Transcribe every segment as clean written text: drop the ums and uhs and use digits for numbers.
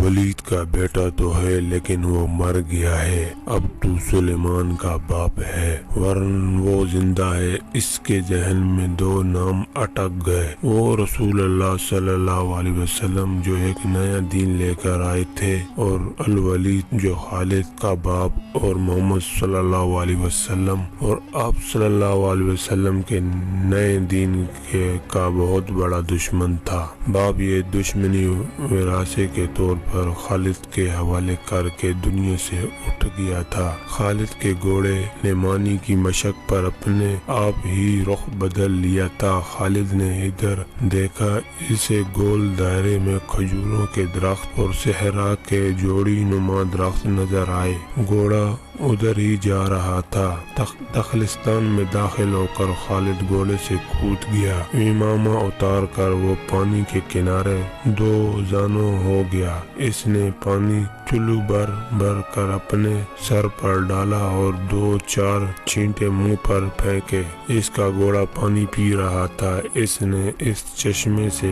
ولید کا بیٹا تو ہے لیکن وہ مر گیا ہے، اب تو سلیمان کا باپ ہے، ورن وہ زندہ ہے۔ اس کے ذہن میں دو نام اٹک گئے، وہ رسول اللہ صلی اللہ علیہ وسلم جو ایک نیا دین لے کر آئے تھے، اور الولید جو خالد کا باپ اور محمد صلی اللہ علیہ وسلم اور آپ صلی اللہ علیہ وسلم کے نئے دین کا بہت بڑا دشمن تھا۔ باپ یہ دشمنی وراثے کے طور پر خالد کے حوالے کر کے دنیا سے اٹھ گیا تھا۔ خالد کے گھوڑے نے مانی کی مشق پر اپنے آپ ہی رخ بدل لیا تھا۔ خالد نے ادھر دیکھا، اسے گول دائرے میں کھجوروں کے درخت اور صحرا کے جوڑی نما درخت نظر آئے۔ گھوڑا ادھر ہی جا رہا تھا۔ تخلستان میں داخل ہو کر خالد گھوڑے سے کود گیا۔ امامہ اتار کر وہ پانی کے کنارے دو زانو ہو گیا۔ اس نے پانی چلو بھر کر اپنے سر پر ڈالا اور دو چار چھینٹے منہ پر پھینکے۔ اس کا گھوڑا پانی پی رہا تھا۔ اس نے اس چشمے سے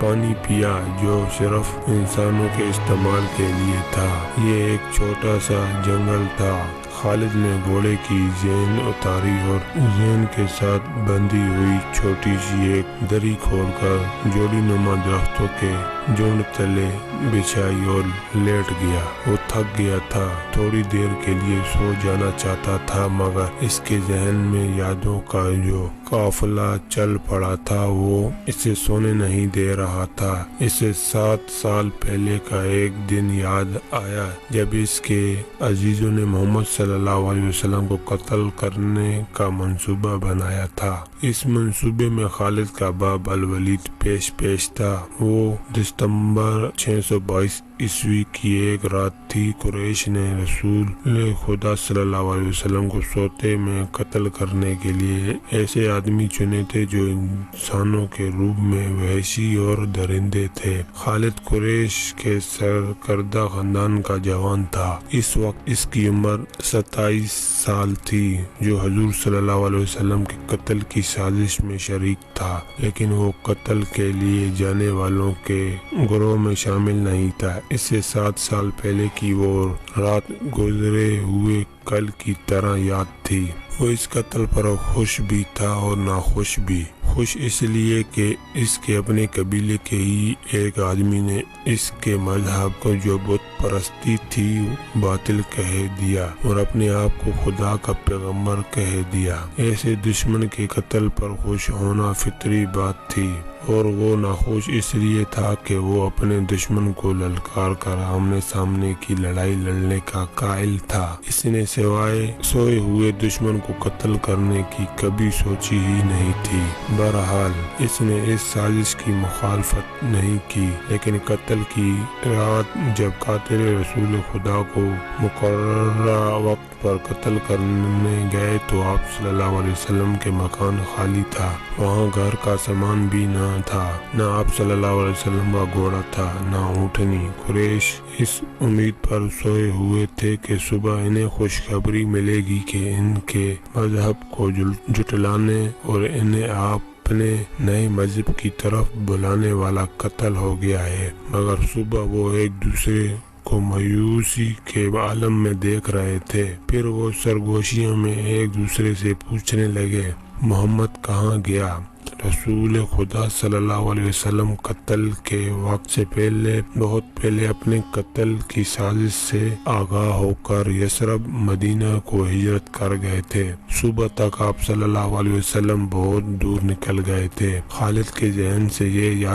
پانی پیا جو صرف انسانوں کے استعمال کے لیے تھا۔ یہ ایک چھوٹا سا جنگل تھا۔ خالد نے گھوڑے کی زین اتاری اور زین کے ساتھ بندھی ہوئی چھوٹی سی ایک دری کھول کر جوڑی نما درختوں کے جھنڈ تلے بچھائی اور لیٹ گیا۔ وہ تھک گیا تھا، تھوڑی دیر کے لیے سو جانا چاہتا تھا، مگر اس کے ذہن میں یادوں کا جو قافلہ چل پڑا تھا وہ اسے سونے نہیں دے رہا تھا۔ اسے 7 سال پہلے کا ایک دن یاد آیا جب اس کے عزیزوں نے محمد صلی اللہ علیہ وسلم کو قتل کرنے کا منصوبہ بنایا تھا۔ اس منصوبے میں خالد کا باپ الولید پیش تھا۔ وہ دسمبر 622 عیسوی کی ایک رات تھی۔ قریش نے رسول خدا صلی اللہ علیہ وسلم کو سوتے میں قتل کرنے کے لیے ایسے آدمی چنے تھے جو انسانوں کے روپ میں وحشی اور درندے تھے۔ خالد قریش کے سرکردہ خاندان کا جوان تھا۔ اس وقت اس کی عمر 27 سال تھی، جو حضور صلی اللہ علیہ وسلم کے قتل کی سازش میں شریک تھا، لیکن وہ قتل کے لیے جانے والوں کے گروہ میں شامل نہیں تھا۔ اس سے 7 سال پہلے کی وہ رات گزرے ہوئے کل کی طرح یاد تھی۔ وہ اس قتل پر خوش بھی تھا اور ناخوش بھی۔ خوش اس لیے کہ اس کے اپنے قبیلے کے ہی ایک آدمی نے اس کے مذہب کو جو بت پرستی تھی باطل کہہ دیا اور اپنے آپ کو خدا کا پیغمبر کہہ دیا۔ ایسے دشمن کے قتل پر خوش ہونا فطری بات تھی، اور وہ ناخوش اس لیے تھا کہ وہ اپنے دشمن کو للکار کر آمنے سامنے کی لڑائی لڑنے کا قائل تھا۔ اس نے سوائے سوئے ہوئے دشمن کو قتل کرنے کی کبھی سوچی ہی نہیں تھی۔ بہرحال اس نے اس سازش کی مخالفت نہیں کی، لیکن قتل کی رات جب قاتل رسول خدا کو مقررہ وقت پر قتل کرنے گئے تو آپ صلی اللہ علیہ وسلم کے مکان خالی تھا۔ وہاں گھر کا سامان بھی نہ تھا، نہ آپ صلی اللہ علیہ وسلم کا گھوڑا تھا، نہ اونٹنی۔ قریش اس امید پر سوئے ہوئے تھے کہ صبح انہیں خوشخبری ملے گی کہ ان کے مذہب کو جھٹلانے اور انہیں اپنے نئے مذہب کی طرف بلانے والا قتل ہو گیا ہے، مگر صبح وہ ایک دوسرے کو مایوسی کے عالم میں دیکھ رہے تھے۔ پھر وہ سرگوشیوں میں ایک دوسرے سے پوچھنے لگے، محمد کہاں گیا؟ رسول خدا صلی اللہ علیہ وسلم قتل کے وقت سے بہت پہلے اپنے قتل کی سازش سے آگاہ ہو کر یثرب مدینہ کو ہجرت کر گئے تھے۔ صبح تک آپ صلی اللہ علیہ وسلم بہت دور نکل گئے تھے۔ خالد کے ذہن سے یہ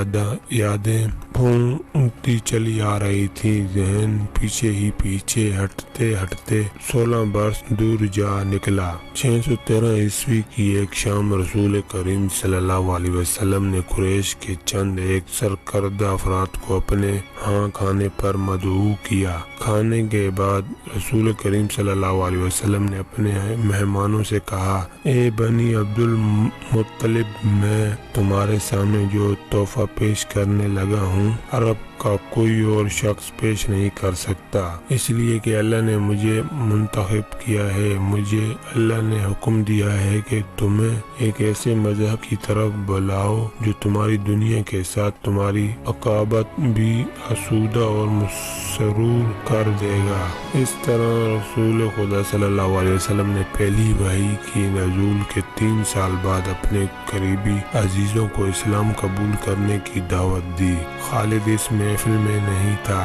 یادیں پھونکتی چلی آ رہی تھی۔ ذہن پیچھے ہی پیچھے ہٹتے 16 برس دور جا نکلا۔ 613 عیسوی کی ایک شام رسول کریم صلی اللہ علیہ وسلم نے قریش کے چند ایک سرکردہ افراد کو اپنے ہاں کھانے پر مدعو کیا۔ کھانے کے بعد رسول کریم صلی اللہ علیہ وسلم نے اپنے مہمانوں سے کہا، اے بنی عبد المطلب، میں تمہارے سامنے جو تحفہ پیش کرنے لگا ہوں عرب کا کوئی اور شخص پیش نہیں کر سکتا، اس لیے کہ اللہ نے مجھے منتخب کیا ہے۔ مجھے اللہ نے حکم دیا ہے کہ تمہیں ایک ایسے مذہب کی طرف بلاؤ جو تمہاری دنیا کے ساتھ تمہاری عاقبت بھی آسودہ اور مسرور کر دے گا۔ اس طرح رسول خدا صلی اللہ علیہ وسلم نے پہلی وحی کی نزول کے 3 سال بعد اپنے قریبی عزیزوں کو اسلام قبول کرنے کی دعوت دی۔ خالد اس محفل میں نہیں تھا،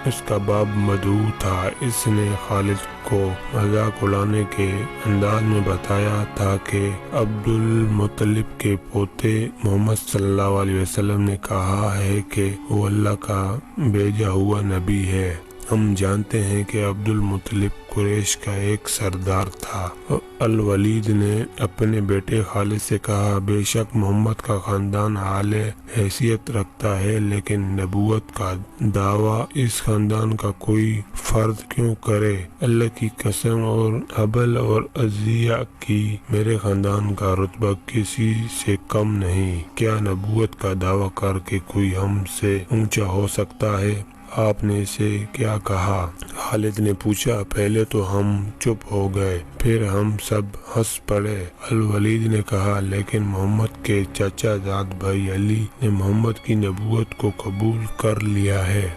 اس کا باپ مدعو تھا۔ اس نے خالد کو مذاق اڑانے کے انداز میں بتایا تھا کہ عبد المطلب کے پوتے محمد صلی اللہ علیہ وسلم نے کہا ہے کہ وہ اللہ کا بھیجا ہوا نبی ہے۔ ہم جانتے ہیں کہ عبد المطلب قریش کا ایک سردار تھا۔ الولید نے اپنے بیٹے خالد سے کہا، بے شک محمد کا خاندان اعلی حیثیت رکھتا ہے، لیکن نبوت کا دعویٰ اس خاندان کا کوئی فرد کیوں کرے؟ اللہ کی قسم، اور حبل اور عزیہ کی میرے خاندان کا رتبہ کسی سے کم نہیں۔ کیا نبوت کا دعویٰ کر کے کوئی ہم سے اونچا ہو سکتا ہے؟ آپ نے اسے کیا کہا؟ خالد نے پوچھا۔ پہلے تو ہم چپ ہو گئے، پھر ہم سب ہنس پڑے۔ الولید نے کہا، لیکن محمد کے چچا زاد بھائی علی نے محمد کی نبوت کو قبول کر لیا ہے۔